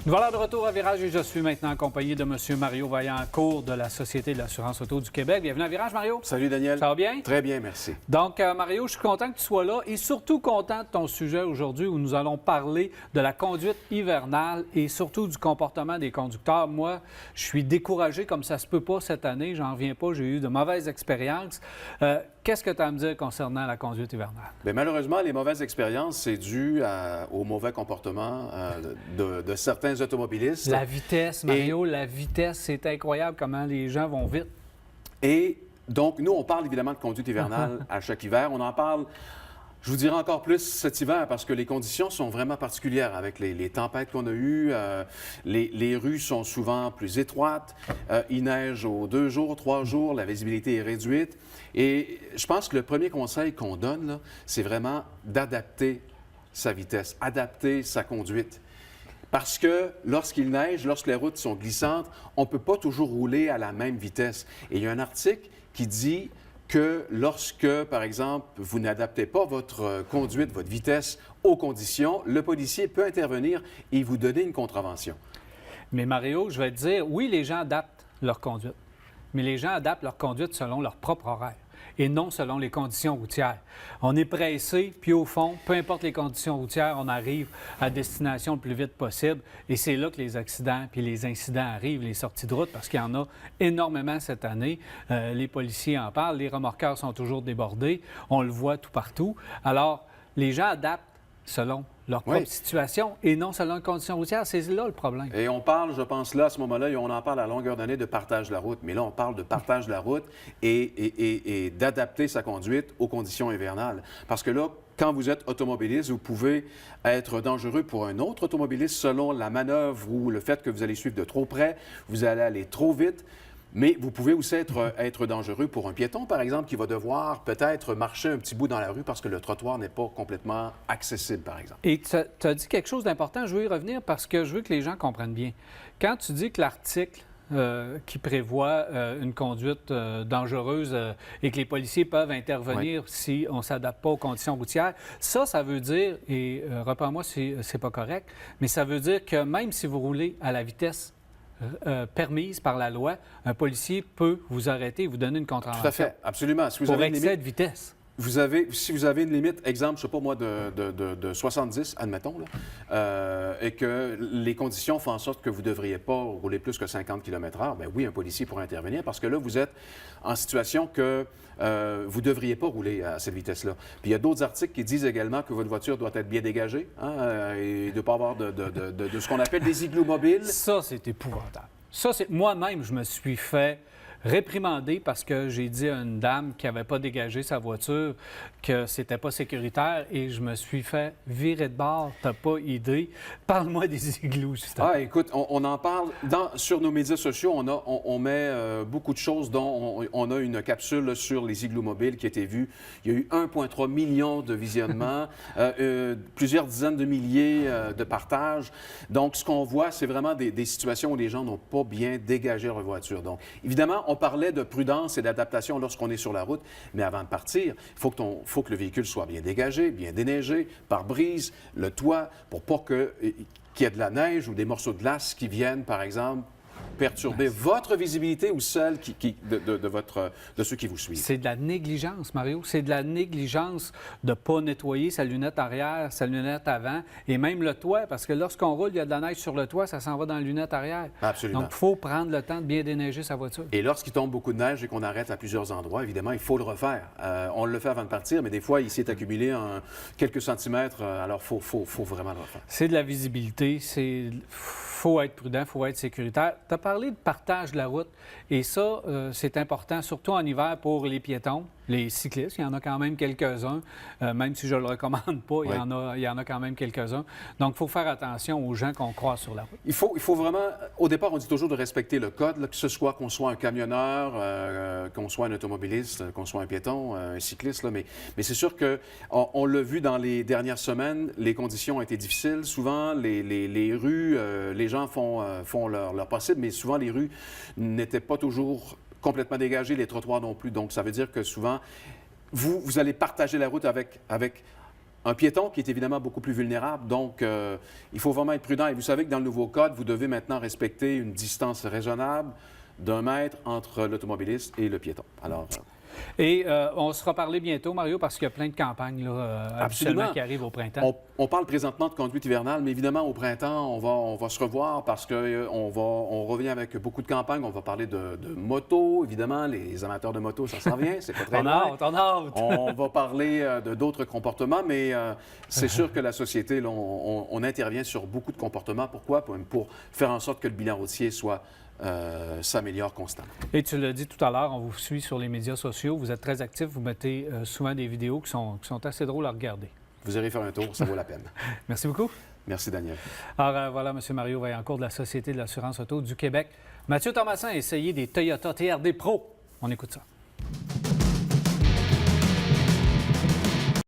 Nous voilà de retour à Virage et je suis maintenant accompagné de M. Mario Vaillancourt de la Société de l'assurance auto du Québec. Bienvenue à Virage, Mario. Salut, Daniel. Ça va bien? Très bien, merci. Donc, Mario, je suis content que tu sois là et surtout content de ton sujet aujourd'hui où nous allons parler de la conduite hivernale et surtout du comportement des conducteurs. Moi, je suis découragé comme ça se peut pas cette année. J'en reviens pas. J'ai eu de mauvaises expériences. Qu'est-ce que tu as à me dire concernant la conduite hivernale? Bien, malheureusement, les mauvaises expériences, c'est dû au mauvais comportement de certains automobilistes. La vitesse, Mario, la vitesse, c'est incroyable comment les gens vont vite. Et donc, nous, on parle évidemment de conduite hivernale à chaque hiver. On en parle, je vous dirais encore plus cet hiver parce que les conditions sont vraiment particulières avec les tempêtes qu'on a eues. Les rues sont souvent plus étroites. Il neige aux 2 jours, 3 jours. La visibilité est réduite. Et je pense que le premier conseil qu'on donne, là, c'est vraiment d'adapter sa vitesse, adapter sa conduite. Parce que lorsqu'il neige, lorsque les routes sont glissantes, on ne peut pas toujours rouler à la même vitesse. Et il y a un article qui dit que lorsque, par exemple, vous n'adaptez pas votre conduite, votre vitesse aux conditions, le policier peut intervenir et vous donner une contravention. Mais Mario, je vais te dire, oui, les gens adaptent leur conduite, mais les gens adaptent leur conduite selon leur propre horaire et non selon les conditions routières. On est pressé, puis au fond, peu importe les conditions routières, on arrive à destination le plus vite possible. Et c'est là que les accidents puis les incidents arrivent, les sorties de route, parce qu'il y en a énormément cette année. Les policiers en parlent, les remorqueurs sont toujours débordés, on le voit tout partout. Alors, les gens adaptent selon leur propre situation et non selon les conditions routières. C'est là le problème. Et on parle, je pense, là, à ce moment-là, et on en parle à longueur d'année de partage de la route. Mais là, on parle de partage de la route et d'adapter sa conduite aux conditions hivernales. Parce que là, quand vous êtes automobiliste, vous pouvez être dangereux pour un autre automobiliste selon la manœuvre ou le fait que vous allez suivre de trop près, vous allez aller trop vite. Mais vous pouvez aussi être dangereux pour un piéton, par exemple, qui va devoir peut-être marcher un petit bout dans la rue parce que le trottoir n'est pas complètement accessible, par exemple. Et tu as dit quelque chose d'important, je veux y revenir parce que je veux que les gens comprennent bien. Quand tu dis que l'article qui prévoit une conduite dangereuse et que les policiers peuvent intervenir si on ne s'adapte pas aux conditions routières, ça veut dire, et reprends-moi si c'est pas correct, mais ça veut dire que même si vous roulez à la vitesse permise par la loi, un policier peut vous arrêter et vous donner une contravention. Tout à fait, absolument. Si vous pour avez excès de vitesse. Si vous avez une limite, exemple, je ne sais pas moi, de 70, admettons, là, et que les conditions font en sorte que vous ne devriez pas rouler plus que 50 km/h, bien oui, un policier pourrait intervenir parce que là, vous êtes en situation que vous ne devriez pas rouler à cette vitesse-là. Puis il y a d'autres articles qui disent également que votre voiture doit être bien dégagée et de ne pas avoir de ce qu'on appelle des igloos mobiles. Ça, c'est épouvantable. Ça, c'est moi-même, je me suis fait réprimandé parce que j'ai dit à une dame qui n'avait pas dégagé sa voiture que c'était pas sécuritaire et je me suis fait virer de bord. T'as pas idée. Parle-moi des igloos, justement. Ah, écoute, on en parle sur nos médias sociaux. On met beaucoup de choses, dont on a une capsule là, sur les igloos mobiles qui a été vue. Il y a eu 1,3 million de visionnements, plusieurs dizaines de milliers de partages. Donc, ce qu'on voit, c'est vraiment des situations où les gens n'ont pas bien dégagé leur voiture. Donc, évidemment, on parlait de prudence et d'adaptation lorsqu'on est sur la route, mais avant de partir, il faut que le véhicule soit bien dégagé, bien déneigé, pare-brise, le toit, pour pas qu'il y ait de la neige ou des morceaux de glace qui viennent, par exemple, perturber votre visibilité ou celle de ceux qui vous suivent. C'est de la négligence, Mario. C'est de la négligence de ne pas nettoyer sa lunette arrière, sa lunette avant et même le toit, parce que lorsqu'on roule, il y a de la neige sur le toit, ça s'en va dans la lunette arrière. Absolument. Donc, il faut prendre le temps de bien déneiger sa voiture. Et lorsqu'il tombe beaucoup de neige et qu'on arrête à plusieurs endroits, évidemment, il faut le refaire. On le fait avant de partir, mais des fois, il s'est accumulé quelques centimètres, alors il faut vraiment le refaire. C'est de la visibilité, faut être prudent, il faut être sécuritaire. Tu as parlé de partage de la route et ça, c'est important, surtout en hiver pour les piétons, les cyclistes. Il y en a quand même quelques-uns, même si je ne le recommande pas, il y en a quand même quelques-uns. Donc, il faut faire attention aux gens qu'on croise sur la route. Il faut vraiment, au départ, on dit toujours de respecter le code, là, que ce soit qu'on soit un camionneur, qu'on soit un automobiliste, qu'on soit un piéton, un cycliste, là, mais c'est sûr qu'on l'a vu dans les dernières semaines, les conditions ont été difficiles. Souvent, les rues, les gens font leur possible, mais souvent, les rues n'étaient pas toujours complètement dégagées, les trottoirs non plus. Donc, ça veut dire que souvent, vous allez partager la route avec un piéton qui est évidemment beaucoup plus vulnérable. Donc, il faut vraiment être prudent. Et vous savez que dans le nouveau code, vous devez maintenant respecter une distance raisonnable d'1 mètre entre l'automobiliste et le piéton. Alors, Et on se reparler bientôt, Mario, parce qu'il y a plein de campagnes là, habituellement qui arrivent au printemps. On parle présentement de conduite hivernale, mais évidemment, au printemps, on va se revoir parce qu'on revient avec beaucoup de campagnes. On va parler de moto, évidemment. Les amateurs de moto, ça s'en vient. C'est pas très loin. On va parler de d'autres comportements, mais c'est sûr que la société, là, on intervient sur beaucoup de comportements. Pourquoi? Pour faire en sorte que le bilan routier s'améliore constamment. Et tu l'as dit tout à l'heure, on vous suit sur les médias sociaux. Vous êtes très actifs. Vous mettez souvent des vidéos qui sont assez drôles à regarder. Vous irez faire un tour, ça vaut la peine. Merci beaucoup. Merci, Daniel. Alors voilà, M. Mario Vaillancourt de la Société de l'assurance auto du Québec. Mathieu Thomasin a essayé des Toyota TRD Pro. On écoute ça.